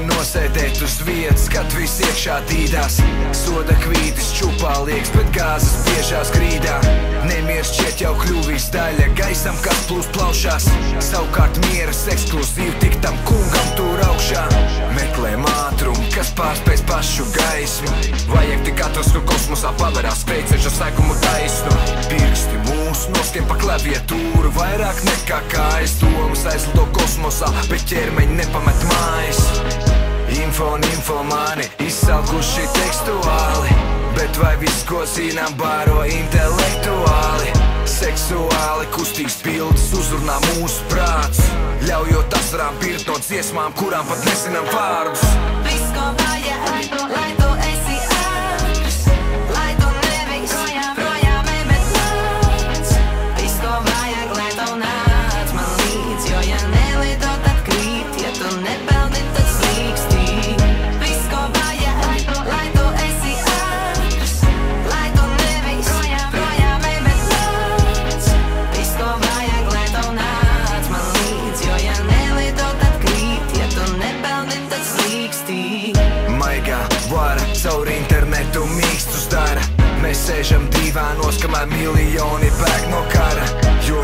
vien nosēdēt uz vietas, kad viss iekšā dīdās. Soda kvītis čupā liekas, bet gāzes biežās grīdā. Nemieris šķiet jau kļuvis daļa gaisam, kas plūst plaušās. Savukārt mieras ekskluzīvi tik tam kungam tur augšā. Meklējam ātrumu, kas pārspēs pašu gaismu. Vajag tik atrast, kur kosmosā paverās skrejceļš ar segumu taisnu. Pirksti mūsu noskiem pa klaviatūru, vairāk nekā kājas. Domas aizlido kosmosā, bet ķermeņi nepamet mājas. Info un infomāni izsalkuši tekstuāli, bet vai viss, ko zinām, bāro intelektuāli. Seksuāli kustīgs bildes uzrunā mūsu prāts, ļaujot asarām pirt no dziesmām, kurām pat nezinām vārdus. Viss, ko vajag, lai tu esi ātrs, lai tu nevis projām emet nāc. Viss, ko vajag, lai tu nāc man līdz, jo ja nelido, tad krīt, ja tu nepeldi, tad slīkstī. Viss, ko vajag, lai tu esi ātrs, lai tu nevis projām emet nāc. Viss, ko vajag, lai tu nāc man līdz, jo ja nelido, tad krīt, ja tu nepeldi, tad slīkstī. Maigā vara caur internetu mīkstus dara. Mēs sēžam divānos, kamēr miljoni bēg no kara.